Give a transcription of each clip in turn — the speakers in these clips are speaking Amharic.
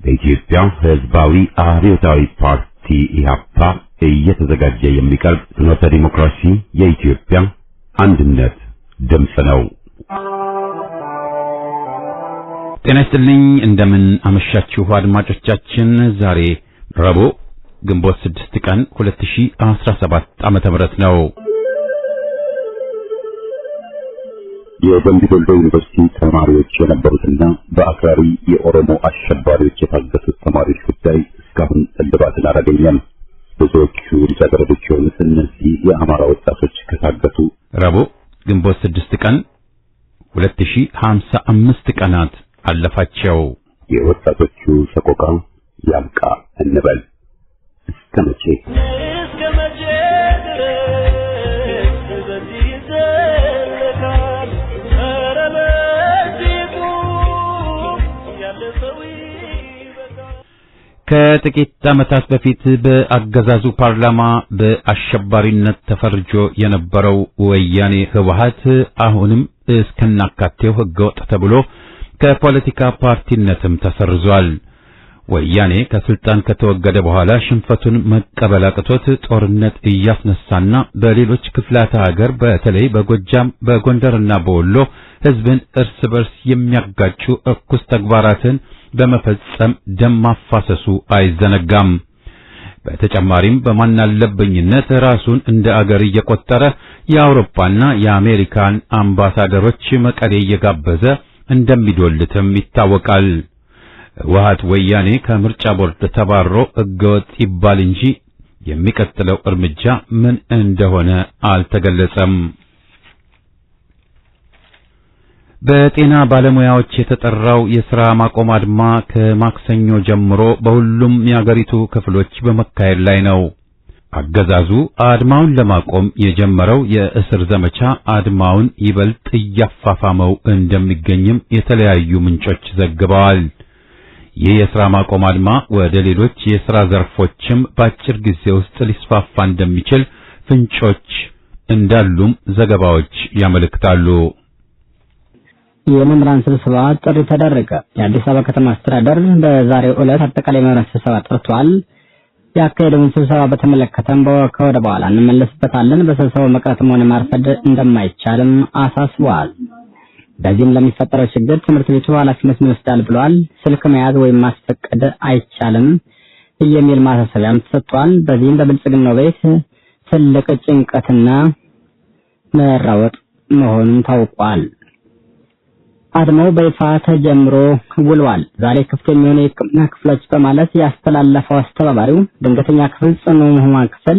በኢትዮጵያ ሕዝባዊ አብዮታዊ ፓርቲ ኢህአፓ እየተዘጋጀ የሚቀርብ ፍኖተ ዲሞክራሲ የኢትዮጵያ አንድነት ድምፅ ነው። ጤና ይስጥልኝ። እንደምን አመሻችሁ አድማጮቻችን። ዛሬ ረቡዕ ግንቦት 6 ቀን 2017 ዓመተ ምህረት ነው። የደምቢ ዶሎ ዩኒቨርሲቲ ተማሪዎች የነበሩትና በአክራሪ የኦሮሞ አሸባሪዎች የታገቱት ተማሪዎች ጉዳይ እስካሁን እልባትን አላገኘም። ብዙዎቹ ልጃገረዶች የሆኑት እነዚህ የአማራ ወጣቶች ከታገቱ ረቡዕ ግንቦት 6 ቀን 2055 ቀናት አለፋቸው። የወጣቶቹ ሰቆቃ ያብቃ እንበል። እስከ መቼ ከጥቂት ዓመታት በፊት በአገዛዙ ፓርላማ በአሸባሪነት ተፈርጆ የነበረው ወያኔ ህወሓት አሁንም እስከናካቴው ህገወጥ ተብሎ ከፖለቲካ ፓርቲነትም ተሰርዟል። ወያኔ ከስልጣን ከተወገደ በኋላ ሽንፈቱን መቀበል አቅቶት ጦርነት እያስነሳና በሌሎች ክፍላተ ሀገር በተለይ በጎጃም በጎንደርና በወሎ ህዝብን እርስ በርስ የሚያጋጩ እኩስ ተግባራትን በመፈጸም ደም ማፋሰሱ አይዘነጋም። በተጨማሪም በማናለብኝነት ራሱን እንደ አገር እየቆጠረ የአውሮፓና የአሜሪካን አምባሳደሮች መቀሌ እየጋበዘ እንደሚዶልትም ይታወቃል። ህወሓት ወያኔ ከምርጫ ቦርድ ተባሮ ህገወጥ ይባል እንጂ የሚቀጥለው እርምጃ ምን እንደሆነ አልተገለጸም። በጤና ባለሙያዎች የተጠራው የሥራ ማቆም አድማ ከማክሰኞ ጀምሮ በሁሉም የአገሪቱ ክፍሎች በመካሄድ ላይ ነው። አገዛዙ አድማውን ለማቆም የጀመረው የእስር ዘመቻ አድማውን ይበልጥ እያፋፋመው እንደሚገኝም የተለያዩ ምንጮች ዘግበዋል። ይህ የሥራ ማቆም አድማ ወደ ሌሎች የሥራ ዘርፎችም በአጭር ጊዜ ውስጥ ሊስፋፋ እንደሚችል ፍንጮች እንዳሉም ዘገባዎች ያመለክታሉ። የመምህራን ስብሰባ ጥሪ ተደረገ። የአዲስ አበባ ከተማ አስተዳደር በዛሬው ዕለት አጠቃላይ መምህራን ስብሰባ ጠርቷል። ያካሄደውን ስብሰባ በተመለከተም ከወደ በኋላ እንመለስበታለን። በስብሰባው መቅረትም ሆነ ማርፈድ እንደማይቻልም አሳስቧል። በዚህም ለሚፈጠረው ችግር ትምህርት ቤቱ ኃላፊነቱን ይወስዳል ብሏል። ስልክ መያዝ ወይም ማስፈቀድ አይቻልም የሚል ማሳሰቢያም ተሰጥቷል። በዚህም በብልጽግናው ቤት ትልቅ ጭንቀትና መራወጥ መሆኑን ታውቋል። አድማው በይፋ ተጀምሮ ውሏል። ዛሬ ክፍት የሚሆኑ የሕክምና ክፍሎች በማለት ያስተላለፈው አስተባባሪው ድንገተኛ ክፍል፣ ጽኑ ህሙማን ክፍል፣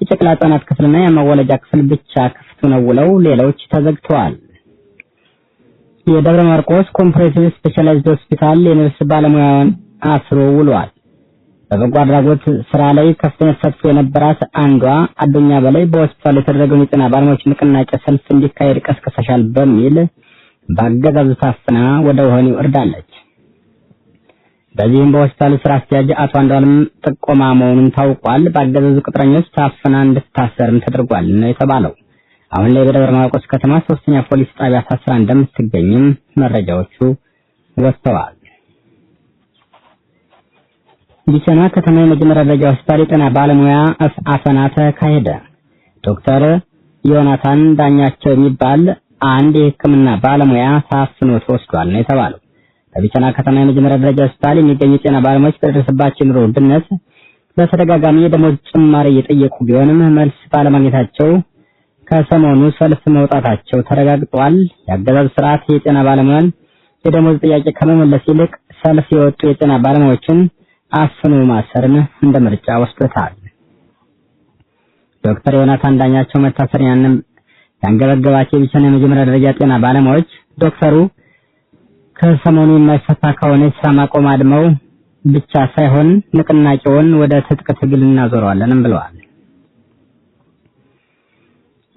የጨቅላ ህጻናት ክፍልና የመወለጃ ክፍል ብቻ ክፍት ነው ውለው ሌሎች ተዘግተዋል። የደብረ ማርቆስ ኮምፕሬሄንሲቭ ስፔሻላይዝድ ሆስፒታል የነርስ ባለሙያን አስሮ ውሏል። በበጎ አድራጎት ስራ ላይ ከፍተኛ ተሳትፎ የነበራት አንዷ አዱኛ በላይ በሆስፒታሉ የተደረገውን የጤና ባለሙያዎች ንቅናቄ ሰልፍ እንዲካሄድ ቀስቅሰሻል በሚል በአገዛዙ ታፍና ወደ ወህኒው እርዳለች። በዚህም በሆስፒታሉ ስራ አስኪያጅ አቶ አንዷለም ጥቆማ መሆኑን ታውቋል። በአገዛዙ ቅጥረኞች ታፍና እንድትታሰርም ተደርጓል ነው የተባለው። አሁን ላይ በደብረ ማርቆስ ከተማ 3ኛ ፖሊስ ጣቢያ ታስራ እንደምትገኝም መረጃዎቹ ወጥተዋል። ቢቸና ከተማ የመጀመሪያ ደረጃ ሆስፒታል የጤና ባለሙያ አፈና ተካሄደ። ዶክተር ዮናታን ዳኛቸው የሚባል አንድ የሕክምና ባለሙያ ታፍኖ ተወስዷል ነው የተባለው። በቢቸና ከተማ የመጀመሪያ ደረጃ ሆስፒታል የሚገኙ የጤና ባለሙያዎች በደረሰባቸው ኑሮ ውድነት በተደጋጋሚ የደሞዝ ጭማሪ እየጠየቁ ቢሆንም መልስ ባለማግኘታቸው ከሰሞኑ ሰልፍ መውጣታቸው ተረጋግጧል። የአገዛዙ ስርዓት የጤና ባለሙያን የደሞዝ ጥያቄ ከመመለስ ይልቅ ሰልፍ የወጡ የጤና ባለሙያዎችን አፍኖ ማሰርን እንደ ምርጫ ወስዶታል። ዶክተር ዮናታን ዳኛቸው መታሰሪያን ያንገበገባቸው የቢቸና የመጀመሪያ ደረጃ ጤና ባለሙያዎች ዶክተሩ ከሰሞኑ የማይፈታ ከሆነ ስራ ማቆም አድማው ብቻ ሳይሆን ንቅናቄውን ወደ ትጥቅ ትግል እናዞረዋለንም ብለዋል።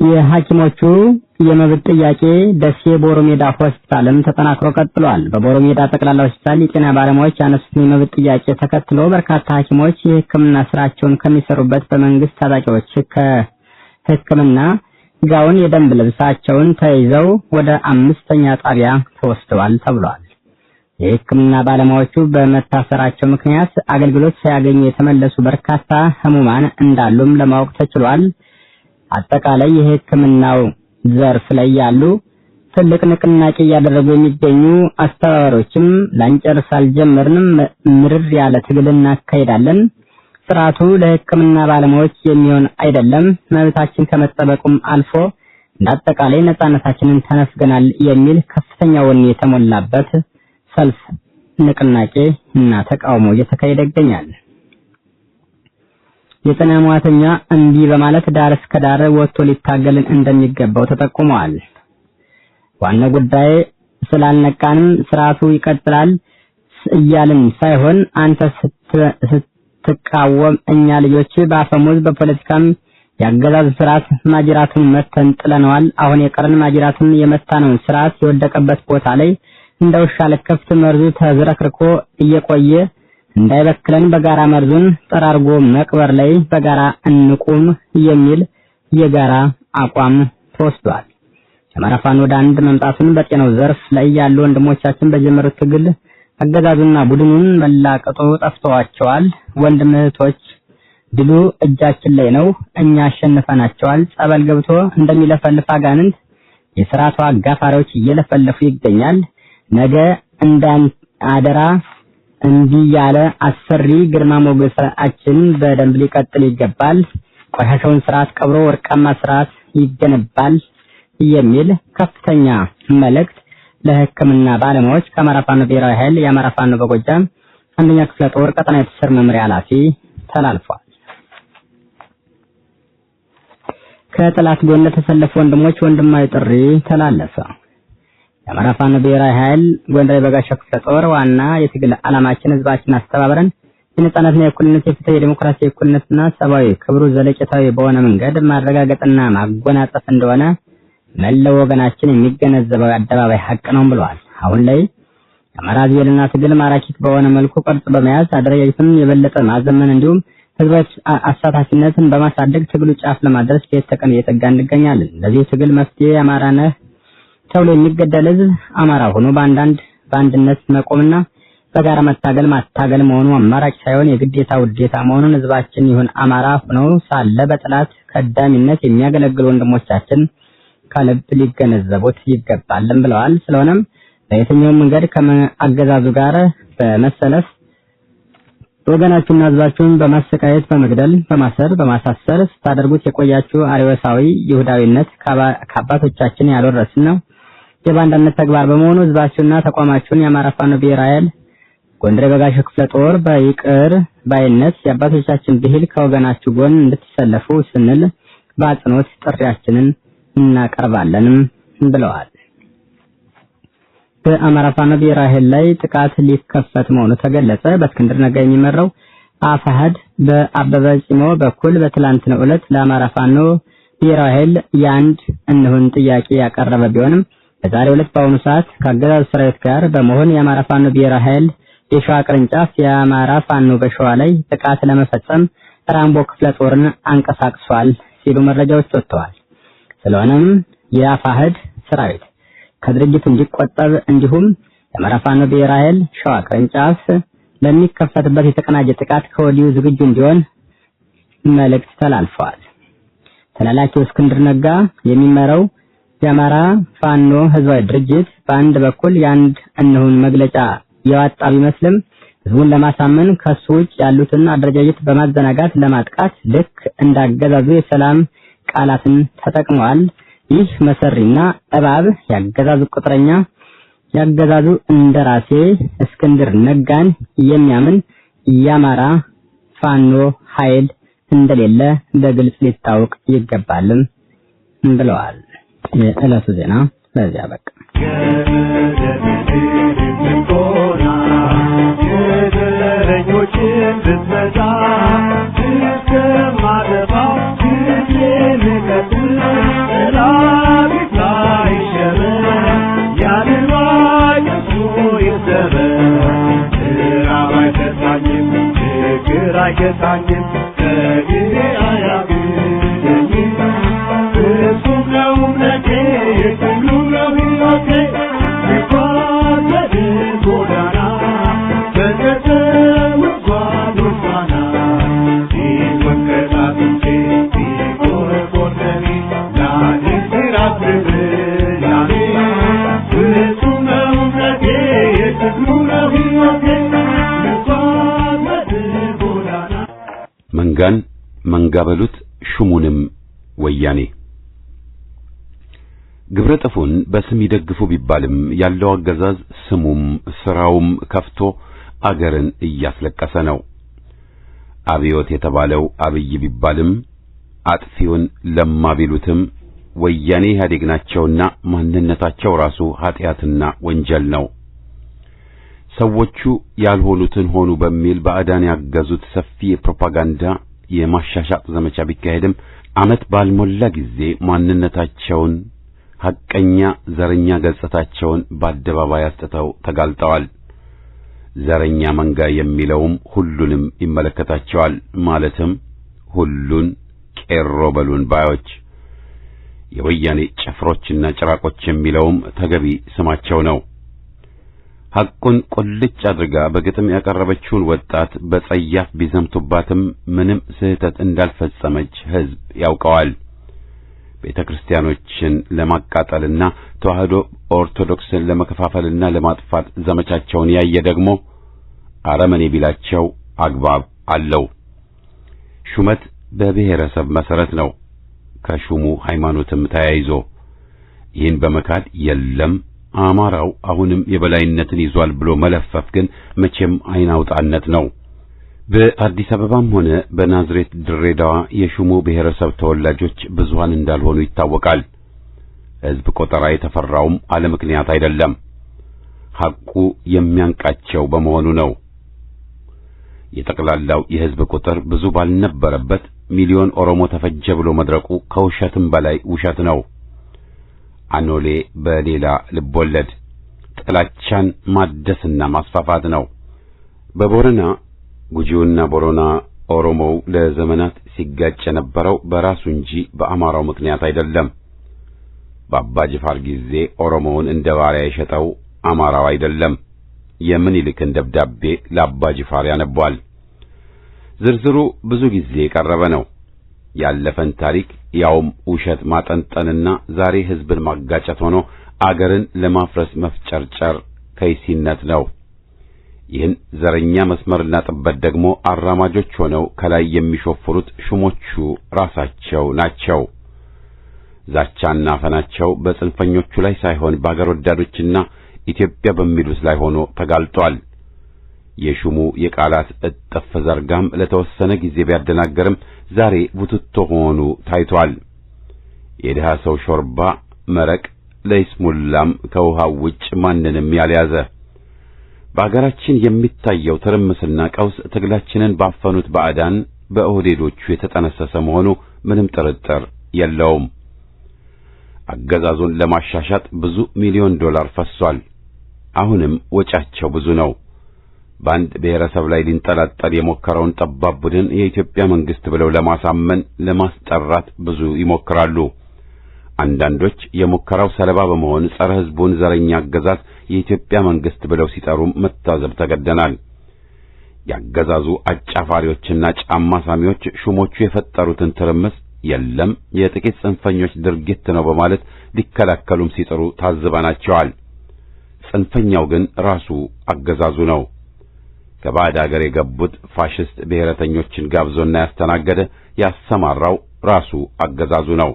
የሐኪሞቹ የመብት ጥያቄ ደሴ ቦሮሜዳ ሆስፒታልም ተጠናክሮ ቀጥሏል። በቦሮሜዳ ጠቅላላ ሆስፒታል የጤና ባለሙያዎች ያነሱትን የመብት ጥያቄ ተከትሎ በርካታ ሐኪሞች የሕክምና ስራቸውን ከሚሰሩበት በመንግስት ታጣቂዎች ከሕክምና ጋውን የደንብ ልብሳቸውን ተይዘው ወደ 5ኛ ጣቢያ ተወስደዋል ተብሏል። የሕክምና ባለሙያዎቹ በመታሰራቸው ምክንያት አገልግሎት ሳያገኙ የተመለሱ በርካታ ህሙማን እንዳሉም ለማወቅ ተችሏል። አጠቃላይ የሕክምናው ዘርፍ ላይ ያሉ ትልቅ ንቅናቄ እያደረጉ የሚገኙ አስተባባሪዎችም ላንጨርስ አልጀመርንም፣ ምርር ያለ ትግል እናካሄዳለን፣ ስርዓቱ ለሕክምና ባለሙያዎች የሚሆን አይደለም፣ መብታችን ከመጠበቁም አልፎ እንዳጠቃላይ ነፃነታችንን ተነፍገናል የሚል ከፍተኛ ወኔ የተሞላበት ሰልፍ፣ ንቅናቄ እና ተቃውሞ እየተካሄደ ይገኛል። የጤና ሙያተኛ እንዲህ በማለት ዳር እስከ ዳር ወጥቶ ሊታገልን እንደሚገባው ተጠቁመዋል። ዋናው ጉዳይ ስላልነቃንም ስርዓቱ ይቀጥላል እያልን ሳይሆን አንተ ስትቃወም እኛ ልጆች በአፈሙዝ በፖለቲካም ያገዛዙ ስርዓት ማጅራቱን መተን ጥለነዋል። አሁን የቀረን ማጅራቱን የመታነውን ስርዓት የወደቀበት ቦታ ላይ እንደውሻ ለከፍት መርዙ ተዝረክርኮ እየቆየ እንዳይበክለን በጋራ መርዙን ጠራርጎ መቅበር ላይ በጋራ እንቁም የሚል የጋራ አቋም ተወስዷል። የአማራ ፋኖ ወደ አንድ መምጣቱን በጤናው ዘርፍ ላይ ያሉ ወንድሞቻችን በጀመሩት ትግል አገዛዙና ቡድኑን መላቀጡ ጠፍተዋቸዋል። ወንድም እህቶች ድሉ እጃችን ላይ ነው፣ እኛ አሸንፈናቸዋል። ጸበል ገብቶ እንደሚለፈልፍ አጋንንት የስርዓቱ አጋፋሪዎች እየለፈለፉ ይገኛል። ነገ እንዳን አደራ እንዲህ ያለ አስፈሪ ግርማ ሞገሳችን በደንብ ሊቀጥል ይገባል። ቆሻሻውን ስርዓት ቀብሮ ወርቃማ ስርዓት ይገነባል የሚል ከፍተኛ መልእክት ለሕክምና ባለሙያዎች ከአማራ ፋኖ ብሔራዊ ኃይል የአማራ ፋኖ በጎጃም አንደኛ ክፍለ ጦር ቀጠና የትስር መምሪያ ኃላፊ ተላልፏል። ከጠላት ጎን ለተሰለፉ ወንድሞች ወንድማዊ ጥሪ ተላለፈ። የአማራ ፋኖ ብሔራዊ ኃይል ጎንደር የበጋሻው ክፍለ ጦር ዋና የትግል ዓላማችን ህዝባችን አስተባብረን የነጻነትና የእኩልነት የፍትህ የዲሞክራሲ የእኩልነትና ሰብአዊ ክብሩ ዘለቄታዊ በሆነ መንገድ ማረጋገጥና ማጎናጸፍ እንደሆነ መላው ወገናችን የሚገነዘበው አደባባይ ሀቅ ነው ብለዋል። አሁን ላይ የአማራ ህዝብና ትግል ማራኪ በሆነ መልኩ ቅርጽ በመያዝ አደረጃጀትን የበለጠ ማዘመን እንዲሁም ህዝባዊ አሳታፊነትን በማሳደግ ትግሉ ጫፍ ለማድረስ ሌት ተቀን እየተጋን እንገኛለን። ለዚህ ትግል መፍትሄ አማራ ነህ ተብሎ የሚገደል ህዝብ አማራ ሆኖ በአንድነት መቆምና በጋራ ማታገል መሆኑ አማራጭ ሳይሆን የግዴታ ውዴታ መሆኑን ህዝባችን ይሁን አማራ ሆነው ሳለ በጥላት ከዳሚነት የሚያገለግሉ ወንድሞቻችን ከልብ ሊገነዘቡት ይገባልን ብለዋል። ስለሆነም በየትኛውም መንገድ ከአገዛዙ ጋር በመሰለፍ ወገናችሁና ህዝባችሁን በማሰቃየት በመግደል በማሰር በማሳሰር ስታደርጉት የቆያችሁ አርዮሳዊ ይሁዳዊነት ከአባቶቻችን ያልወረስን ነው የባንዳነት ተግባር በመሆኑ ህዝባችሁና ተቋማችሁን የአማራ ፋኖ ብሔራዊ ኃይል ጎንደር የበጋሻው ክፍለ ጦር በይቅር ባይነት የአባቶቻችን ብሂል ከወገናችሁ ጎን እንድትሰለፉ ስንል በአጽንኦት ጥሪያችንን እናቀርባለንም ብለዋል። በአማራ ፋኖ ብሔራዊ ኃይል ላይ ጥቃት ሊከፈት መሆኑ ተገለጸ። በእስክንድር ነጋ የሚመራው አፋሕድ በአበበ ጺሞ በኩል በትላንትናው ዕለት ለአማራ ፋኖ ብሔራዊ ኃይል የአንድ እንሁን ጥያቄ ያቀረበ ቢሆንም በዛሬው ዕለት በአሁኑ ሰዓት ከአገዛዙ ሰራዊት ጋር በመሆን የአማራ ፋኖ ብሔራዊ ኃይል የሸዋ ቅርንጫፍ የአማራ ፋኖ በሸዋ ላይ ጥቃት ለመፈጸም ራምቦ ክፍለ ጦርን አንቀሳቅሷል ሲሉ መረጃዎች ወጥተዋል። ስለሆነም የአፋሕድ ሰራዊት ከድርጅቱ እንዲቆጠብ እንዲሁም የአማራ ፋኖ ብሔራዊ ኃይል ሸዋ ቅርንጫፍ ለሚከፈትበት የተቀናጀ ጥቃት ከወዲሁ ዝግጁ እንዲሆን መልእክት ተላልፈዋል። ተላላኪው እስክንድር ነጋ የሚመራው የአማራ ፋኖ ህዝባዊ ድርጅት በአንድ በኩል የአንድ እንሁን መግለጫ ያወጣ ቢመስልም ህዝቡን ለማሳመን ከሱ ውጭ ያሉትን አደረጃጀት በማዘናጋት ለማጥቃት ልክ እንዳገዛዙ የሰላም ቃላትን ተጠቅመዋል። ይህ መሰሪና እባብ ያገዛዙ ቁጥረኛ ያገዛዙ እንደራሴ እስክንድር ነጋን የሚያምን የአማራ ፋኖ ኃይል እንደሌለ በግልጽ ሊታወቅ ይገባልም ብለዋል። የዕለቱ ዜና በዚያ በቃ። Goda መንጋበሉት ሹሙንም ወያኔ ግብረ ጥፉን በስም ይደግፉ ቢባልም ያለው አገዛዝ ስሙም ስራውም ከፍቶ አገርን እያስለቀሰ ነው። አብዮት የተባለው አብይ ቢባልም አጥፊውን ለማ ቢሉትም ወያኔ ኢህአዴግ ናቸውና ማንነታቸው ራሱ ኃጢአትና ወንጀል ነው። ሰዎቹ ያልሆኑትን ሆኑ በሚል ባዕዳን ያገዙት ሰፊ የፕሮፓጋንዳ የማሻሻጥ ዘመቻ ቢካሄድም ዓመት ባልሞላ ጊዜ ማንነታቸውን ሐቀኛ ዘረኛ ገጽታቸውን በአደባባይ አስጥተው ተጋልጠዋል። ዘረኛ መንጋ የሚለውም ሁሉንም ይመለከታቸዋል። ማለትም ሁሉን ቄሮ በሉን ባዮች የወያኔ ጭፍሮችና ጭራቆች የሚለውም ተገቢ ስማቸው ነው። ሐቁን ቁልጭ አድርጋ በግጥም ያቀረበችውን ወጣት በጸያፍ ቢዘምቱባትም ምንም ስህተት እንዳልፈጸመች ሕዝብ ያውቀዋል። ቤተክርስቲያኖችን ለማቃጠልና ተዋህዶ ኦርቶዶክስን ለመከፋፈልና ለማጥፋት ዘመቻቸውን ያየ ደግሞ አረመኔ ቢላቸው አግባብ አለው። ሹመት በብሔረሰብ መሰረት ነው፣ ከሹሙ ሃይማኖትም ተያይዞ። ይህን በመካድ የለም አማራው አሁንም የበላይነትን ይዟል ብሎ መለፈፍ ግን መቼም አይናውጣነት ነው። በአዲስ አበባም ሆነ በናዝሬት ድሬዳዋ የሹሙ ብሔረሰብ ተወላጆች ብዙሃን እንዳልሆኑ ይታወቃል። ሕዝብ ቆጠራ የተፈራውም አለ ምክንያት አይደለም፣ ሐቁ የሚያንቃቸው በመሆኑ ነው። የጠቅላላው የሕዝብ ቁጥር ብዙ ባልነበረበት ሚሊዮን ኦሮሞ ተፈጀ ብሎ መድረቁ ከውሸትም በላይ ውሸት ነው። አኖሌ በሌላ ልቦለድ ጥላቻን ማደስና ማስፋፋት ነው። በቦረና ጉጂውና ቦረና ኦሮሞው ለዘመናት ሲጋጭ የነበረው በራሱ እንጂ በአማራው ምክንያት አይደለም። በአባ ጅፋር ጊዜ ኦሮሞውን እንደ ባሪያ የሸጠው አማራው አይደለም። የምኒልክን ደብዳቤ ለአባ ጅፋር ያነቧል። ዝርዝሩ ብዙ ጊዜ የቀረበ ነው። ያለፈን ታሪክ ያውም ውሸት ማጠንጠንና ዛሬ ሕዝብን ማጋጨት ሆኖ አገርን ለማፍረስ መፍጨርጨር ከይሲነት ነው። ይህን ዘረኛ መስመርና ጥበት ደግሞ አራማጆች ሆነው ከላይ የሚሾፍሩት ሹሞቹ ራሳቸው ናቸው። ዛቻና አፈናቸው በጽንፈኞቹ ላይ ሳይሆን በአገር ወዳዶችና ኢትዮጵያ በሚሉት ላይ ሆኖ ተጋልጧል። የሹሙ የቃላት እጥፍ ዘርጋም ለተወሰነ ጊዜ ቢያደናገርም ዛሬ ቡትቶ ሆኑ ታይቷል። የድሃ ሰው ሾርባ መረቅ ለይስሙላም ከውሃው ውጭ ማንንም ያልያዘ በአገራችን የሚታየው ትርምስና ቀውስ ትግላችንን ባፈኑት ባዕዳን በኦህዴዶቹ የተጠነሰሰ መሆኑ ምንም ጥርጥር የለውም። አገዛዙን ለማሻሻጥ ብዙ ሚሊዮን ዶላር ፈሷል። አሁንም ወጫቸው ብዙ ነው። በአንድ ብሔረሰብ ላይ ሊንጠላጠል የሞከረውን ጠባብ ቡድን የኢትዮጵያ መንግስት ብለው ለማሳመን ለማስጠራት ብዙ ይሞክራሉ። አንዳንዶች የሙከራው ሰለባ በመሆን ጸረ ሕዝቡን ዘረኛ አገዛዝ የኢትዮጵያ መንግስት ብለው ሲጠሩ መታዘብ ተገደናል። ያገዛዙ አጫፋሪዎችና ጫማ ሳሚዎች ሹሞቹ የፈጠሩትን ትርምስ የለም የጥቂት ጽንፈኞች ድርጊት ነው በማለት ሊከላከሉም ሲጥሩ ታዝበናቸዋል። ጽንፈኛው ግን ራሱ አገዛዙ ነው። ከባዕድ አገር የገቡት ፋሽስት ብሔረተኞችን ጋብዞና ያስተናገደ ያሰማራው ራሱ አገዛዙ ነው።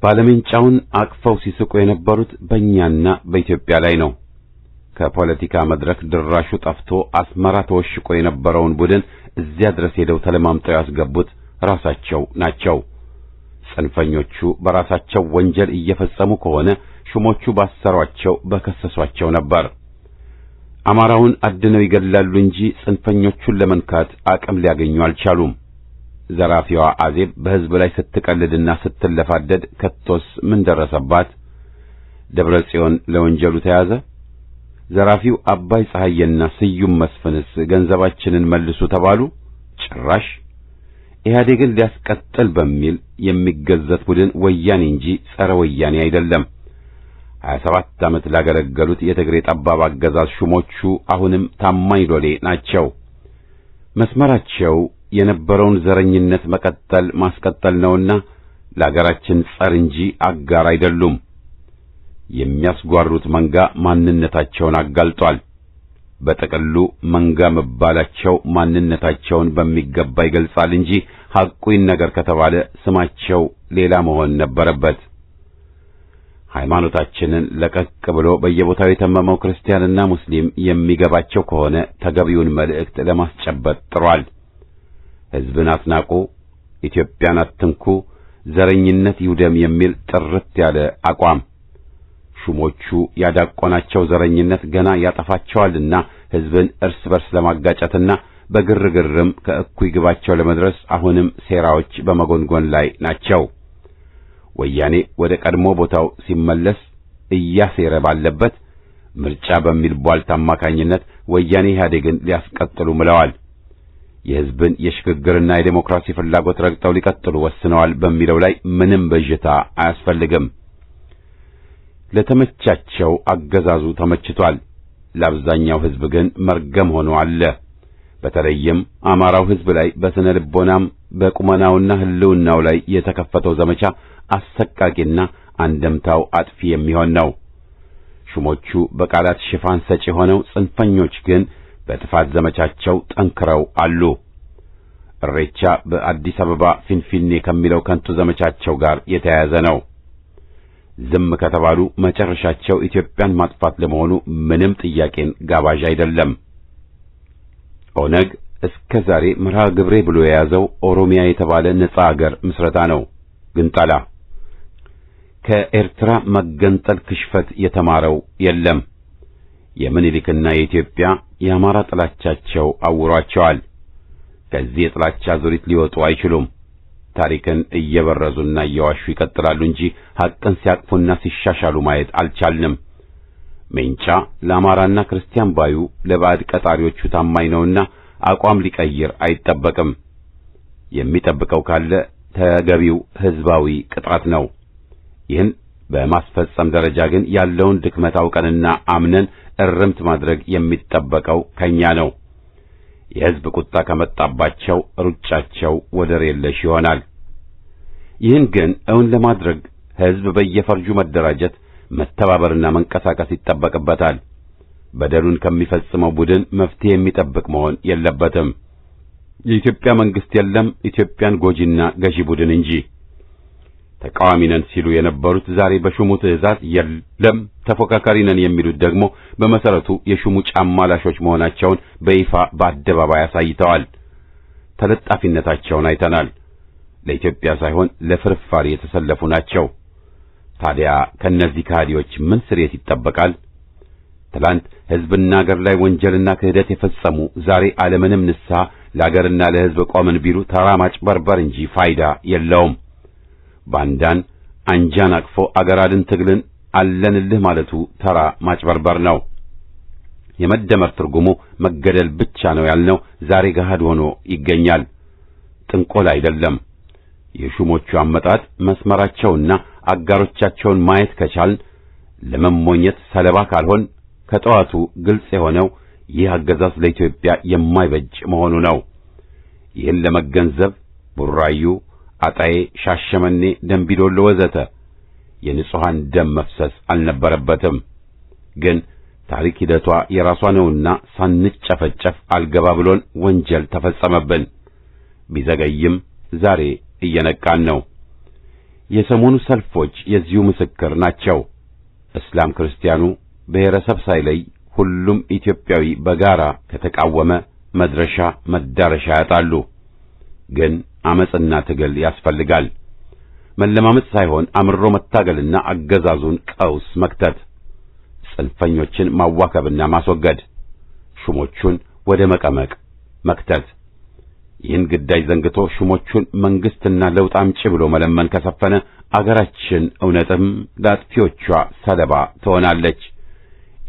ባለሜንጫውን አቅፈው ሲስቁ የነበሩት በእኛና በኢትዮጵያ ላይ ነው። ከፖለቲካ መድረክ ድራሹ ጠፍቶ አስመራ ተወሽቆ የነበረውን ቡድን እዚያ ድረስ ሄደው ተለማምጠው ያስገቡት ራሳቸው ናቸው። ጽንፈኞቹ በራሳቸው ወንጀል እየፈጸሙ ከሆነ ሹሞቹ ባሰሯቸው በከሰሷቸው ነበር። አማራውን አድነው ይገድላሉ እንጂ ጽንፈኞቹን ለመንካት አቅም ሊያገኙ አልቻሉም። ዘራፊዋ አዜብ በሕዝብ ላይ ስትቀልድና ስትለፋደድ ከቶስ ምን ደረሰባት? ደብረ ጽዮን ለወንጀሉ ተያዘ። ዘራፊው አባይ ፀሐይና ስዩም መስፍንስ ገንዘባችንን መልሱ ተባሉ። ጭራሽ ኢህአዴግን ሊያስቀጥል በሚል የሚገዘት ቡድን ወያኔ እንጂ ጸረ ወያኔ አይደለም። 27 ዓመት ላገለገሉት የትግሬ ጠባብ አገዛዝ ሹሞቹ አሁንም ታማኝ ሎሌ ናቸው። መስመራቸው የነበረውን ዘረኝነት መቀጠል ማስቀጠል ነውና ለአገራችን ጸር እንጂ አጋር አይደሉም። የሚያስጓሩት መንጋ ማንነታቸውን አጋልጧል። በጠቅሉ መንጋ መባላቸው ማንነታቸውን በሚገባ ይገልጻል እንጂ ሐቁን ነገር ከተባለ ስማቸው ሌላ መሆን ነበረበት። ሃይማኖታችንን ለቀቅ ብሎ በየቦታው የተመመው ክርስቲያንና ሙስሊም የሚገባቸው ከሆነ ተገቢውን መልእክት ለማስጨበጥ ጥሯል። ሕዝብን አትናቁ፣ ኢትዮጵያን አትንኩ፣ ዘረኝነት ይውደም የሚል ጥርት ያለ አቋም። ሹሞቹ ያዳቆናቸው ዘረኝነት ገና ያጠፋቸዋልና ሕዝብን እርስ በርስ ለማጋጨትና በግርግርም ከእኩይ ግባቸው ለመድረስ አሁንም ሴራዎች በመጎንጎን ላይ ናቸው። ወያኔ ወደ ቀድሞ ቦታው ሲመለስ እያሴረ ባለበት ምርጫ በሚል ቧልት አማካኝነት ወያኔ ኢህአዴግን ሊያስቀጥሉ ምለዋል። የሕዝብን የሽግግርና የዴሞክራሲ ፍላጎት ረግጠው ሊቀጥሉ ወስነዋል በሚለው ላይ ምንም ብዥታ አያስፈልግም። ለተመቻቸው አገዛዙ ተመችቷል። ለአብዛኛው ሕዝብ ግን መርገም ሆኖ አለ። በተለይም አማራው ሕዝብ ላይ በስነ ልቦናም በቁመናውና ህልውናው ላይ የተከፈተው ዘመቻ አሰቃቂና አንደምታው አጥፊ የሚሆን ነው። ሹሞቹ በቃላት ሽፋን ሰጪ ሆነው ጽንፈኞች ግን በጥፋት ዘመቻቸው ጠንክረው አሉ። እሬቻ በአዲስ አበባ ፊንፊኔ ከሚለው ከንቱ ዘመቻቸው ጋር የተያያዘ ነው። ዝም ከተባሉ መጨረሻቸው ኢትዮጵያን ማጥፋት ለመሆኑ ምንም ጥያቄን ጋባዥ አይደለም። ኦነግ እስከ ዛሬ መርሃ ግብሬ ብሎ የያዘው ኦሮሚያ የተባለ ነጻ አገር ምስረታ ነው። ግንጠላ ከኤርትራ መገንጠል ክሽፈት የተማረው የለም። የምኒልክና የኢትዮጵያ የአማራ ጥላቻቸው አውሯቸዋል። ከዚህ የጥላቻ ዙሪት ሊወጡ አይችሉም። ታሪክን እየበረዙና እየዋሹ ይቀጥላሉ እንጂ ሐቅን ሲያቅፉና ሲሻሻሉ ማየት አልቻልንም። ሜንጫ ለአማራና ክርስቲያን ባዩ ለባዕድ ቀጣሪዎቹ ታማኝ ነውና አቋም ሊቀይር አይጠበቅም። የሚጠብቀው ካለ ተገቢው ሕዝባዊ ቅጣት ነው። ይህን በማስፈጸም ደረጃ ግን ያለውን ድክመት አውቀንና አምነን እርምት ማድረግ የሚጠበቀው ከኛ ነው። የሕዝብ ቁጣ ከመጣባቸው ሩጫቸው ወደር የለሽ ይሆናል። ይህን ግን እውን ለማድረግ ሕዝብ በየፈርጁ መደራጀት፣ መተባበርና መንቀሳቀስ ይጠበቅበታል። በደሉን ከሚፈጽመው ቡድን መፍትሄ የሚጠብቅ መሆን የለበትም። የኢትዮጵያ መንግስት የለም ኢትዮጵያን ጎጂና ገዢ ቡድን እንጂ። ተቃዋሚ ነን ሲሉ የነበሩት ዛሬ በሹሙ ትዕዛዝ የለም ተፎካካሪ ነን የሚሉት ደግሞ በመሰረቱ የሹሙ ጫማ ላሾች መሆናቸውን በይፋ በአደባባይ አሳይተዋል። ተለጣፊነታቸውን አይተናል። ለኢትዮጵያ ሳይሆን ለፍርፋሪ የተሰለፉ ናቸው። ታዲያ ከነዚህ ከሃዲዎች ምን ስርየት ይጠበቃል? ትላንት ሕዝብና አገር ላይ ወንጀልና ክህደት የፈጸሙ ዛሬ ዓለምንም ንስሐ ለአገርና ለሕዝብ ቆምን ቢሉ ተራ ማጭበርበር እንጂ ፋይዳ የለውም። ባንዳን አንጃን አቅፎ አገር አድን ትግልን አለንልህ ማለቱ ተራ ማጭበርበር ነው። የመደመር ትርጉሙ መገደል ብቻ ነው ያልነው ዛሬ ገሃድ ሆኖ ይገኛል። ጥንቆላ አይደለም። የሹሞቹ አመጣጥ መስመራቸውና አጋሮቻቸውን ማየት ከቻልን ለመሞኘት ሰለባ ካልሆን ከጠዋቱ ግልጽ የሆነው ይህ አገዛዝ ለኢትዮጵያ የማይበጅ መሆኑ ነው። ይህን ለመገንዘብ ቡራዩ፣ አጣዬ፣ ሻሸመኔ፣ ደንቢዶሎ ወዘተ የንጹሃን ደም መፍሰስ አልነበረበትም። ግን ታሪክ ሂደቷ የራሷ ነውና ሳንጨፈጨፍ አልገባ ብሎን ወንጀል ተፈጸመብን። ቢዘገይም ዛሬ እየነቃን ነው። የሰሞኑ ሰልፎች የዚሁ ምስክር ናቸው። እስላም ክርስቲያኑ ብሔረሰብ ሳይለይ ሁሉም ኢትዮጵያዊ በጋራ ከተቃወመ መድረሻ መዳረሻ ያጣሉ። ግን አመጽና ትግል ያስፈልጋል። መለማመጥ ሳይሆን አምሮ መታገልና አገዛዙን ቀውስ መክተት፣ ጽንፈኞችን ማዋከብና ማስወገድ፣ ሹሞቹን ወደ መቀመቅ መክተት። ይህን ግዳጅ ዘንግቶ ሹሞቹን መንግስትና ለውጥ አምጪ ብሎ መለመን ከሰፈነ አገራችን እውነትም ለአጥፊዎቿ ሰለባ ትሆናለች።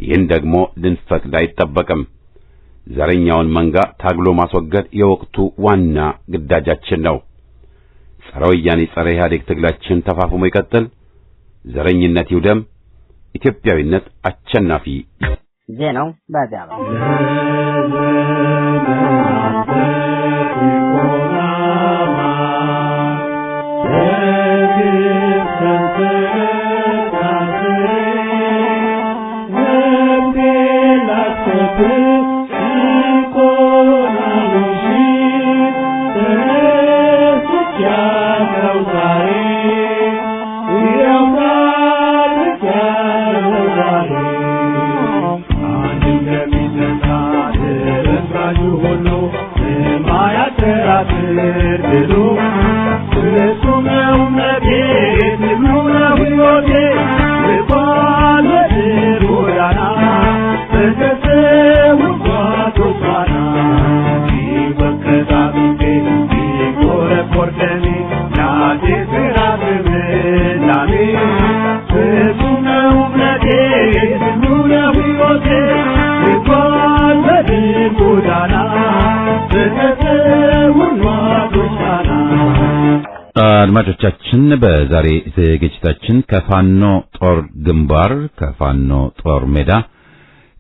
ይህን ደግሞ ልንፈቅድ አይጠበቅም። ዘረኛውን መንጋ ታግሎ ማስወገድ የወቅቱ ዋና ግዳጃችን ነው። ጸረ ወያኔ ጸረ ኢህአዴግ ትግላችን ተፋፍሞ ይቀጥል። ዘረኝነት ይውደም። ኢትዮጵያዊነት አሸናፊ። ዜናው በዚያ ነው። Thank you. አድማጮቻችን በዛሬ ዝግጅታችን ከፋኖ ጦር ግንባር ከፋኖ ጦር ሜዳ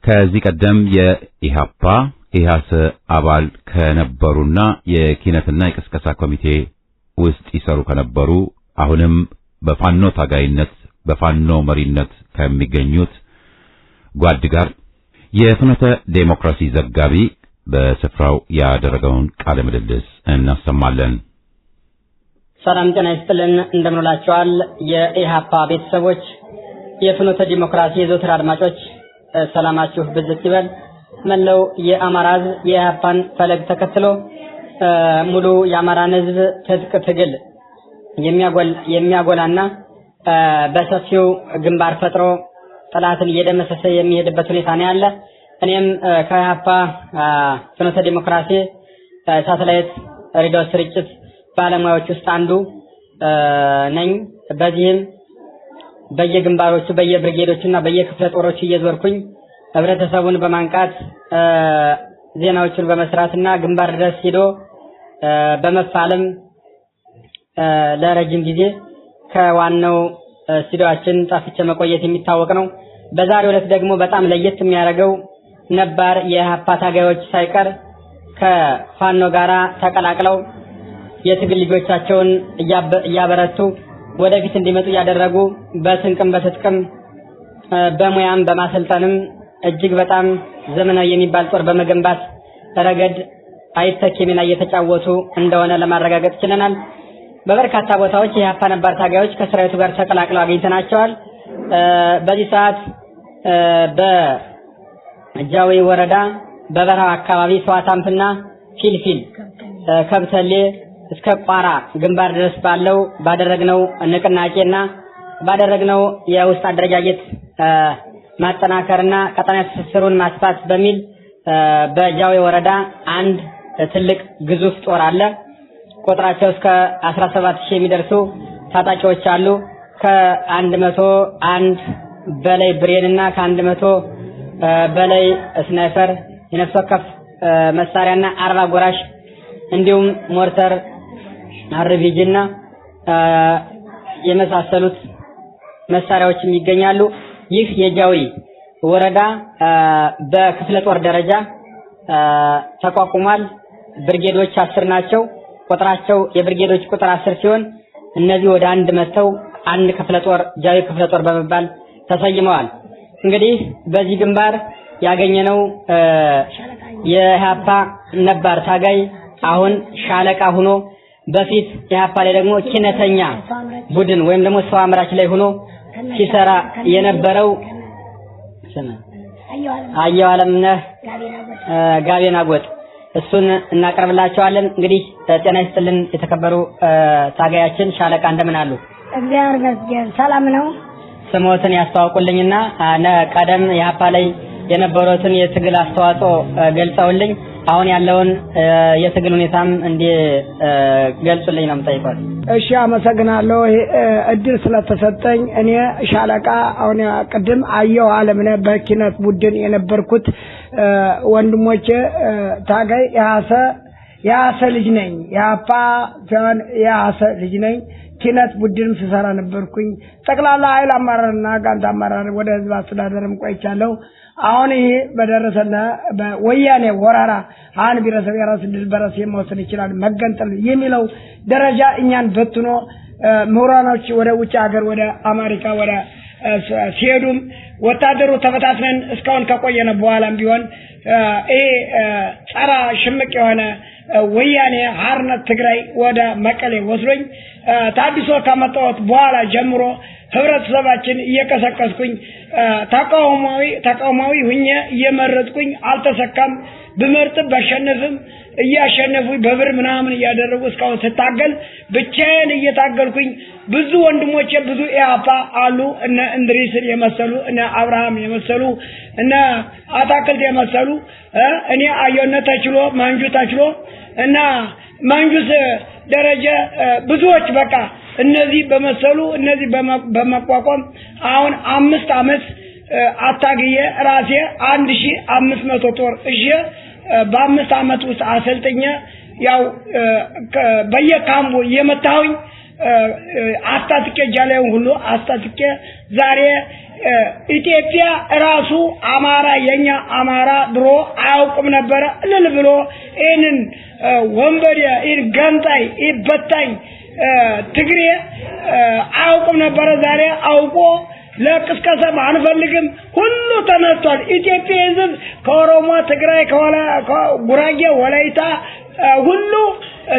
ከዚህ ቀደም የኢሃፓ ኢሃሰ አባል ከነበሩና የኪነትና የቅስቀሳ ኮሚቴ ውስጥ ይሰሩ ከነበሩ አሁንም በፋኖ ታጋይነት በፋኖ መሪነት ከሚገኙት ጓድ ጋር የፍኖተ ዴሞክራሲ ዘጋቢ በስፍራው ያደረገውን ቃለ ምልልስ እናሰማለን። ሰላም ጤና ይስጥልን፣ እንደምንላችኋል የኢሃፓ ቤተሰቦች፣ የፍኖተ ዲሞክራሲ የዘወትር አድማጮች ሰላማችሁ ብዝት ይበል። መላው የአማራ ሕዝብ የኢሃፓን ፈለግ ተከትሎ ሙሉ የአማራን ሕዝብ ትጥቅ ትግል የሚያጎላና በሰፊው ግንባር ፈጥሮ ጠላትን እየደመሰሰ የሚሄድበት ሁኔታ ነው ያለ። እኔም ከኢሃፓ ፍኖተ ዲሞክራሲ ሳተላይት ሬዲዮ ስርጭት ባለሙያዎች ውስጥ አንዱ ነኝ። በዚህም በየግንባሮቹ በየብርጌዶችና በየክፍለ ጦሮቹ እየዞርኩኝ ህብረተሰቡን በማንቃት ዜናዎችን በመስራትና ግንባር ድረስ ሄዶ በመፋለም ለረጅም ጊዜ ከዋናው ስቱዲዮአችን ጣፍቼ መቆየት የሚታወቅ ነው። በዛሬው ዕለት ደግሞ በጣም ለየት የሚያደርገው ነባር የኢሃፓ ታጋዮች ሳይቀር ከፋኖ ጋራ ተቀላቅለው የትግል ልጆቻቸውን እያበረቱ ወደፊት እንዲመጡ ያደረጉ በስንቅም በትጥቅም በሙያም በማሰልጠንም እጅግ በጣም ዘመናዊ የሚባል ጦር በመገንባት ረገድ አይተኬ ሚና እየተጫወቱ እንደሆነ ለማረጋገጥ ችለናል። በበርካታ ቦታዎች የኢሃፓ ነባር ታጋዮች ከሰራዊቱ ጋር ተቀላቅለው አግኝተናቸዋል። በዚህ ሰዓት በጃዊ ወረዳ በበረሃ አካባቢ ሰዋታምፕና ፊልፊል ከብተሌ እስከ ቋራ ግንባር ድረስ ባለው ባደረግነው ንቅናቄና ባደረግነው የውስጥ አደረጃጀት ማጠናከርና ቀጠና ትስስሩን ማስፋት በሚል በጃዊ ወረዳ አንድ ትልቅ ግዙፍ ጦር አለ። ቁጥራቸው እስከ 17000 የሚደርሱ ታጣቂዎች አሉ። ከ101 በላይ ብሬንና ከ100 በላይ ስናይፐር የነፍስ ወከፍ መሳሪያና 40 ጎራሽ እንዲሁም ሞርተር አርቢጂና የመሳሰሉት መሳሪያዎች ይገኛሉ። ይህ የጃዊ ወረዳ በክፍለ ጦር ደረጃ ተቋቁሟል። ብርጌዶች 10 ናቸው። ቁጥራቸው የብርጌዶች ቁጥር 10 ሲሆን እነዚህ ወደ አንድ መተው አንድ ክፍለ ጦር ጃዊ ክፍለ ጦር በመባል ተሰይመዋል። እንግዲህ በዚህ ግንባር ያገኘነው የኢሃፓ ነባር ታጋይ አሁን ሻለቃ ሆኖ በፊት ኢሃፓ ላይ ደግሞ ኪነተኛ ቡድን ወይም ደግሞ ሰው አምራች ላይ ሆኖ ሲሰራ የነበረው አየሁ አለምነህ ጋቤና ጎጥ እሱን እናቀርብላችኋለን። እንግዲህ ጤና ይስጥልን የተከበሩ ታጋያችን ሻለቃ እንደምን አሉ? እግዚአብሔር ይመስገን ሰላም ነው። ስሞትን ያስተዋውቁልኝና ቀደም ኢሃፓ ላይ የነበሩትን የትግል አስተዋጽኦ ገልጸውልኝ አሁን ያለውን የትግል ሁኔታም እንደ ገልጹልኝ ነው የምጠይቀው። እሺ አመሰግናለሁ እድል ስለተሰጠኝ። እኔ ሻለቃ አሁን ቀደም አየሁ አለምነህ በኪነት ቡድን የነበርኩት ወንድሞቼ ታጋይ ያሰ ልጅ ነኝ። ያፓ ጃን ያሰ ልጅ ነኝ። ኪነት ቡድንም ስሰራ ነበርኩኝ። ጠቅላላ ኃይል አመራርና ጋንታ አመራር ወደ ህዝብ አስተዳደርም ቆይቻለሁ። አሁን ይሄ በደረሰና በወያኔ ወራራ አን ቢረሰብ የራስ ድል በራስ የመወሰን ይችላል መገንጠል የሚለው ደረጃ እኛን በትኖ ምሁራኖች ወደ ውጭ ሀገር ወደ አሜሪካ ወደ ሲሄዱም ወታደሩ ተበታትነን እስካሁን ከቆየነ በኋላም ቢሆን ጸራ ሽምቅ የሆነ ወያኔ ሀርነት ትግራይ ወደ መቀሌ ወስዶኝ ታዲሶ ከመጣሁት በኋላ ጀምሮ ህብረተሰባችን እየቀሰቀስኩኝ ተቃውማዊ ሁኜ እየመረጥኩኝ አልተሰካም። ብመርጥ በሸነፍም እያሸነፉኝ በብር ምናምን እያደረጉ እስካሁን ስታገል ብቻዬን እየታገልኩኝ ብዙ ወንድሞቼ ብዙ ኢሃፓ አሉ። እነ እንድሪስን የመሰሉ እነ አብርሃም የመሰሉ እነ አታክልት የመሰሉ እኔ አየሁነት ተችሎ ማንጁ ተችሎ እና ማንጁስ ደረጃ ብዙዎች በቃ እነዚህ በመሰሉ እነዚህ በመቋቋም አሁን 5 አመት አታግዬ ራሴ 1500 ጦር እሺ በ5 አመት ውስጥ አሰልጥኜ ያው በየካምቡ የመታሁኝ አስታጥቄ ጃላውን ሁሉ አስታጥቄ ዛሬ ኢትዮጵያ ራሱ አማራ የኛ አማራ ድሮ አያውቅም ነበር እልል ብሎ ይሄንን ወንበዴ ይሄን ገንጣይ ይበታኝ ትግሬ አያውቅም ነበር ዛሬ አውቆ ለቅስቀሳ አንፈልግም ሁሉ ተነስቷል ኢትዮጵያ ህዝብ ከኦሮሞ ትግራይ ጉራጌ ወላይታ ሁሉ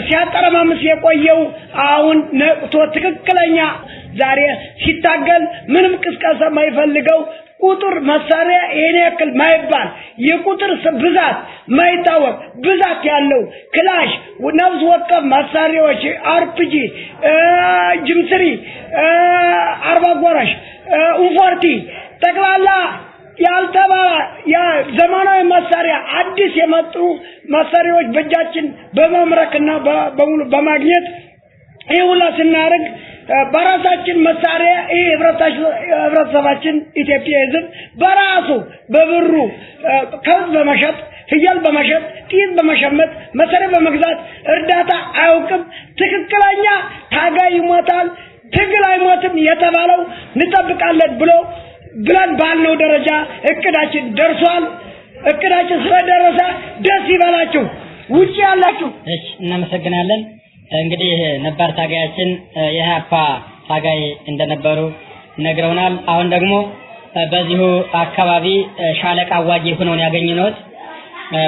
ሲያጠረማምስ የቆየው አሁን ነቅቶ ትክክለኛ ዛሬ ሲታገል ምንም ቅስቀሳ ማይፈልገው ቁጥር መሳሪያ ይሄን ያክል ማይባል የቁጥር ብዛት ማይታወቅ ብዛት ያለው ክላሽ ነፍስ ወከፍ መሳሪያዎች አርፒጂ ጅምስሪ አርባ ጎራሽ ኡፎርቲ ጠቅላላ ያልተባለ ያ ዘመናዊ መሳሪያ አዲስ የመጡ መሳሪያዎች በእጃችን በመምረክና በሙሉ በማግኘት ይሁላ ስናረግ በራሳችን መሳሪያ ይሄ ህብረተሰባችን ኢትዮጵያ ህዝብ በራሱ በብሩ ከብት በመሸጥ ፍየል በመሸጥ ጢስ በመሸመት መሳሪያ በመግዛት እርዳታ አያውቅም ትክክለኛ ታጋይ ይሞታል ትግል አይሞትም የተባለው እንጠብቃለን ብለን ባልነው ደረጃ እቅዳችን ደርሷል እቅዳችን ስለደረሰ ደስ ይበላችሁ ውጪ ያላችሁ እሺ እናመሰግናለን እንግዲህ ነባር ታጋያችን የኢህአፓ ታጋይ እንደነበሩ ነግረውናል አሁን ደግሞ በዚሁ አካባቢ ሻለቃ አዋጊ ሆነው ያገኙነውት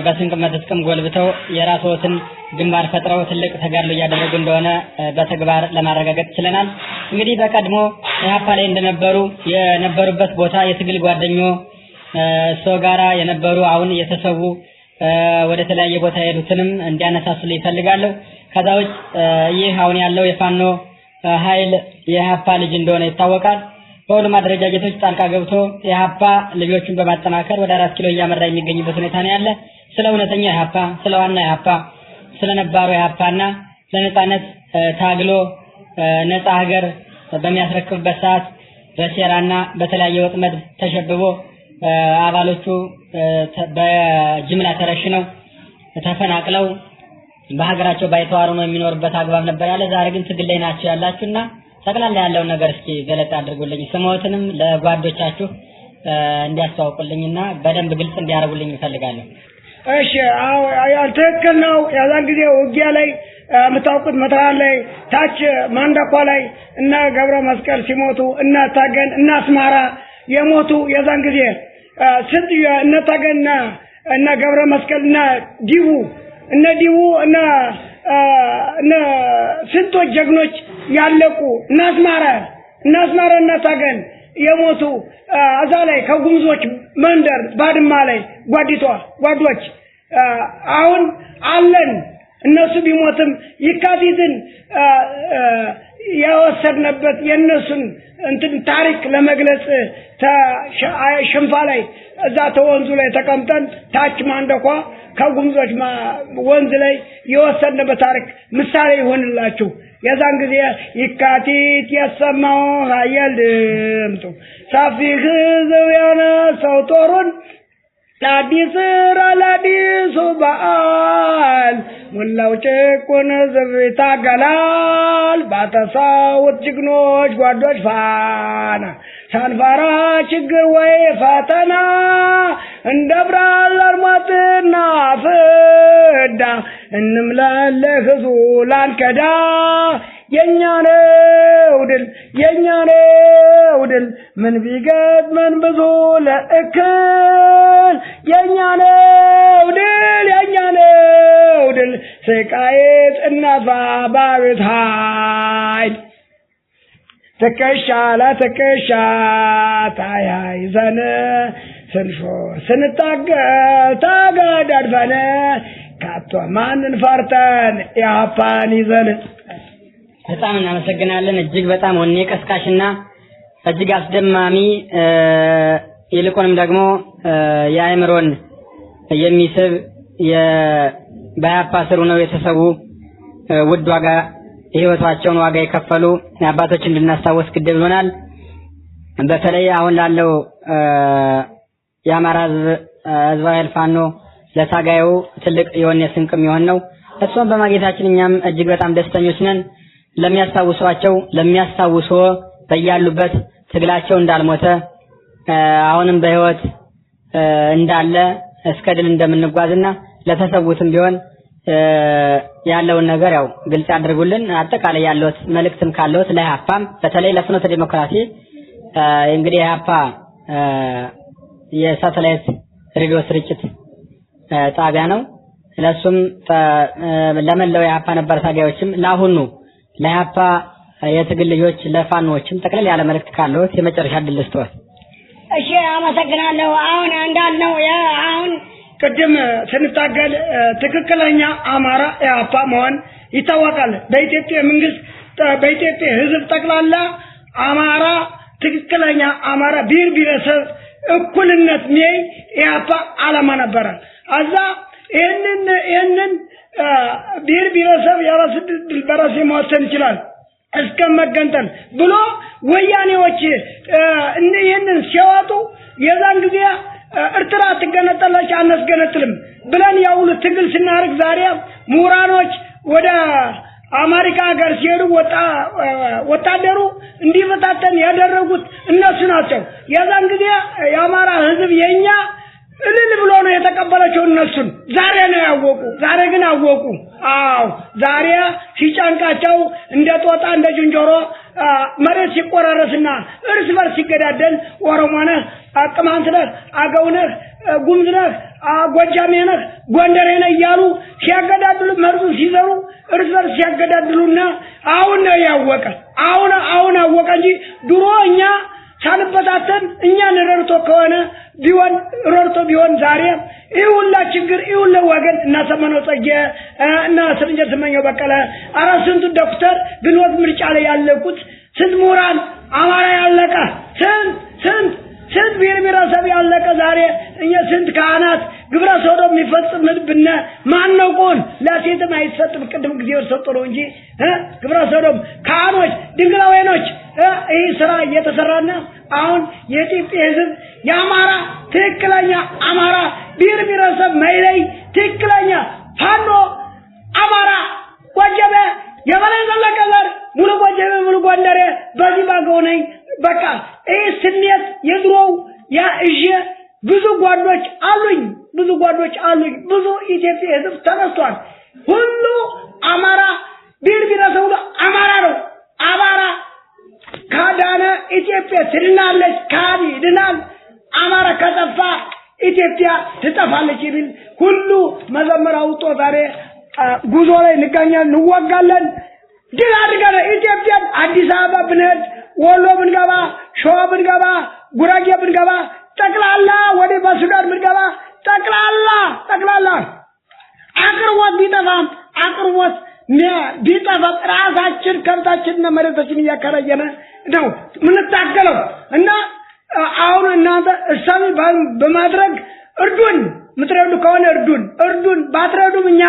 በስንቅ መተስከም ጎልብተው የራስዎትን ግንባር ፈጥረው ትልቅ ተጋድሎ ያደረጉ እንደሆነ በተግባር ለማረጋገጥ ችለናል እንግዲህ በቀድሞ ኢህአፓ ላይ የነበሩበት ቦታ የትግል ጓደኞ ሶጋራ የነበሩ አሁን የተሰዉ ወደ ተለያየ ቦታ ሄዱትንም እንዲያነሳሱል ይፈልጋለሁ ከዛውጭ ይህ አሁን ያለው የፋኖ ኃይል የኢህአፓ ልጅ እንደሆነ ይታወቃል በሁሉም አደረጃጀቶች ጣልቃ ገብቶ የኢህአፓ ልጆችን በማጠናከር ወደ 4 ኪሎ እያመራ የሚገኝበት ሁኔታ ነው ያለ ስለ እውነተኛ ኢህአፓ ስለ ዋና ኢህአፓ ስለ ነባሩ ኢህአፓና ለነጻነት ታግሎ ነጻ ሀገር በሚያስረክብበት ሰዓት በሴራና በተለያየ ወጥመድ ተሸብቦ አባሎቹ በጅምላ ተረሽነው ተፈናቅለው በሀገራቸው ባይተዋሩ ነው የሚኖርበት አግባብ ነበር ያለ ዛሬ ግን ትግል ላይ ናቸው ያላችሁና ጠቅላላ ያለው ነገር እስኪ ገለጻ አድርጉልኝ ስሞትንም ለጓዶቻችሁ እንዲያስተዋውቁልኝና በደንብ ግልጽ እንዲያረጉልኝ ይፈልጋለሁ እሺ ትክክል ነው ያዛን ጊዜ ውጊያ ላይ መታወቁት መተራን ላይ ታች ማንዳኳ ላይ እና ገብረ መስቀል ሲሞቱ እና ታገን እና አስማራ የሞቱ ያዛን ጊዜ ስንት እና ታገንና እና ገብረ መስቀልና ዲቡ እና ስንቶች ጀግኖች ያለቁ እና አስማራ እና ታገን የሞቱ አዛ ላይ ከጉምዞች መንደር ባድማ ላይ ጓዶች አሁን አለን እነሱ ቢሞትም ይካቲትን ያወሰድነበት የነሱን እንትን ታሪክ ለመግለጽ ሽንፋ ላይ እዛ ተወንዙ ላይ ተቀምጠን ታች ማንደኳ ከጉምዞች ወንዝ ላይ የወሰድነበት ታሪክ ምሳሌ ይሆንላችሁ የዛን ጊዜ ይካቲት የሰማው ኃያል ድምጡ ሰፊ ሕዝብ ያነሳው ጦሩን ለአዲስ ለአዲሱ በዓል ሙላው ጭቁን ሕዝብ ይታገላል ባተሳውት ጀግኖች ጓዶች ፋና ሳንፈራ ችግር ወይ ፈተና እንደ ብርሃን አርማትና ፍዳ እንምላለ ህዝቡ ላንከዳ የኛ ነው ድል ምን ቢገጥመን ብዙ ለእክል የኛ ነው ድል ስቃየት እናፋ ባቤት ኃይል ትከሻ ለትከሻ ተያይዘን ስንታገል ተገዳድፈን ካቶ ማንን ፈርተን ኢህአፓን ይዘን በጣም እናመሰግናለን እጅግ በጣም ወኔ ቀስቃሽና እጅግ አስደማሚ ይልቁንም ደግሞ የአእምሮን የሚስብ በኢህአፓ ስር ነው የተሰዉ ውድ ዋጋ የህይወታቸውን ዋጋ የከፈሉ አባቶችን እንድናስታውስ ግድ ብሎናል በተለይ አሁን ላለው የአማራ ህዝባዊ ፋኖ ለታጋዩ ትልቅ የሆነ ስንቅ የሚሆን ነው እሱን በማግኘታችን እኛም እጅግ በጣም ደስተኞች ነን ለሚያስታውሱ በያሉበት ትግላቸው እንዳልሞተ አሁንም በህይወት እንዳለ እስከ ድል እንደምንጓዝና ለተሰውትም ቢሆን ያለውን ነገር ያው ግልጽ አድርጉልን። አጠቃላይ ያለውት መልእክትም ካለውት ለኢህአፓም በተለይ ለፍኖተ ዲሞክራሲ እንግዲህ ኢህአፓ የሳተላይት ሬዲዮ ስርጭት ጣቢያ ነው። ለሱም ለመላው ኢህአፓ ነበር ታጋዮችም ለአሁኑ ለኢህአፓ የትግል ልጆች ለፋኖችም ጠቅለል ያለ መልእክት ካለውት የመጨረሻ ድል ልስጥዎት። እሺ አመሰግናለሁ። አሁን እንዳልነው አሁን ቅድም ስንታገል ትክክለኛ አማራ ኢህአፓ መሆን ይታወቃል። በኢትዮጵያ መንግስት በኢትዮጵያ ህዝብ ጠቅላላ አማራ ትክክለኛ አማራ ብሔር ብሔረሰብ እኩልነት ነው ኢህአፓ ዓላማ ነበር። አዛ ይሄንን ብሔር ብሔረሰብ የራስ ድል በራስ መወሰን ይችላል እስከ መገንጠል ብሎ ወያኔዎች ይሄንን ሲያወጡ የዛን ጊዜ ኤርትራ ትገነጠለች አናስገነጥልም ብለን ያውሉ ትግል ስናርግ ዛሬ ምሁራኖች ወደ አሜሪካ ሀገር ሲሄዱ ወታደሩ እንዲፈታተን ያደረጉት እነሱ ናቸው። የዛን ጊዜ የአማራ ህዝብ የኛ እልል ብሎ ነው የተቀበላቸው እነሱን። ዛሬ ነው ያወቁ። ዛሬ ግን አወቁ። አዎ ዛሬ ሲጫንቃቸው እንደ ጦጣ እንደ ዝንጀሮ መሬት ሲቆራረስና እርስ በርስ ሲገዳደል ኦሮሞ ነህ፣ ቅማንት ነህ፣ አገው ነህ፣ ጉሙዝ ነህ፣ ጎጃሜ ነህ፣ ጎንደሬ ነህ እያሉ ሲያገዳድሉ መርዙ ሲዘሩ እርስ በርስ ሲያገዳድሉና አሁን ነው ያወቀ። አሁን አወቀ እንጂ ድሮ እኛ ሳንበታተን እኛን ረርቶ ከሆነ ቢሆን ዛሬ ይሁላ ችግር ይሁላ ወገን እና ሰመነው ጸጌ እና ስንጀት ስመኘው በቀለ አራስንቱ ዶክተር ብሎት ምርጫ ላይ ያለቁት ስንት ምሁራን አማራ ያለቀ ስንት ብሔር ብሔረሰብ ያለቀ ዛሬ እኛ ስንት ካህናት ግብረ ሰዶም የሚፈጽምብን ማንነቁን ለሴትም አይሰጥም። ቅድም ጊዜ ወሰጡ ነው እንጂ ግብረ ሰዶም ካህኖች ድንግላውያኖች ይህ ስራ እየተሰራና አሁን የኢትዮጵያ ህዝብ የአማራ ትክክለኛ አማራ ብሔር ብሔረሰብ ማይለይ ትክክለኛ ፋኖ አማራ ወጀበ የበላይ ዘለቀ ዘር ሙሉ ወጀበ ሙሉ ጎንደሬ በዚህ ባገው ነኝ። በቃ ይህ ስሜት የድሮው ያ ብዙ ጓዶች አሉኝ። ብዙ ኢትዮጵያ ህዝብ ተነስቷል። ሁሉ አማራ ብሔር ብሔረሰብ አማራ ነው። አማራ ካዳነ ኢትዮጵያ ትድናለች። ካዲ ድናል። አማራ ከጠፋ ኢትዮጵያ ትጠፋለች የሚል ሁሉ መዘመር አውጦ ዛሬ ጉዞ ላይ እንወጋለን። ድል አድርገን ኢትዮጵያን አዲስ አበባ ብንሄድ፣ ወሎ ብንገባ፣ ሸዋ ብንገባ፣ ጉራጌ ብንገባ፣ ጠቅላላ ወደ በሱዳን ብንገባ ጠቅላላ አቅርቦት ቢጠፋም ራሳችን ከብታችንና መሬታችን እያከራየነ ነው ምንታገለው እና አሁን እናንተ እሳቢ በማድረግ እርዱን። ምትረዱ ከሆነ እርዱን። ባትረዱም እኛ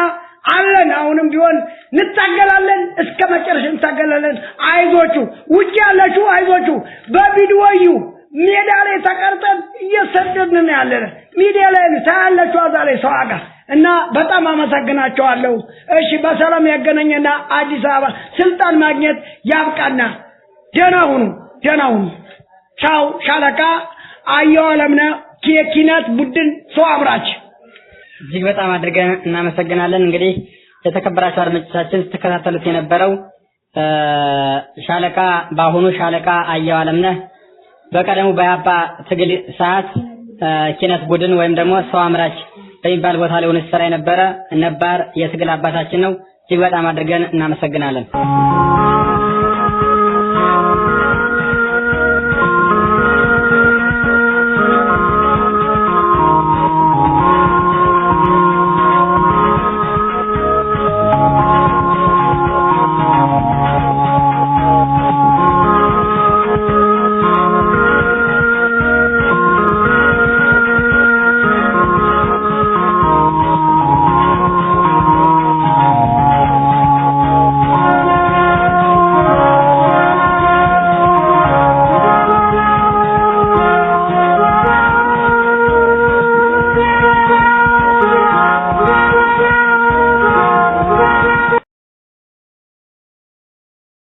አለን። አሁንም ቢሆን እንታገላለን፣ እስከ መጨረሻ እንታገላለን። አይዞቹ ውጪ ያላችሁ አይዞቹ። በቪዲዮ ሜዳ ላይ ተቀርጠን እየሰደድን ያለን ሚዲያ ላይ ታያላችሁ አዛሬ ሰዋጋ እና በጣም አመሰግናቸዋለሁ። እሺ በሰላም ያገናኘና አዲስ አበባ ስልጣን ማግኘት ያብቃና ደህና ሁኑ። ቻው። ሻለቃ አየሁ አለምነህ የኪነት ቡድን ሰው አምራች። እጅግ በጣም አድርገን እናመሰግናለን። እንግዲህ የተከበራችሁ አድማጮቻችን ስትከታተሉት የነበረው ሻለቃ በአሁኑ ሻለቃ አየሁ አለምነህ በቀደሙ በኢህአፓ ትግል ሰዓት ኪነት ቡድን ወይም ደግሞ ሰው አምራች በሚባል ቦታ ላይ ሆኖ ሲሰራ የነበረ ነባር የትግል አባታችን ነው። እጅግ በጣም አድርገን እናመሰግናለን።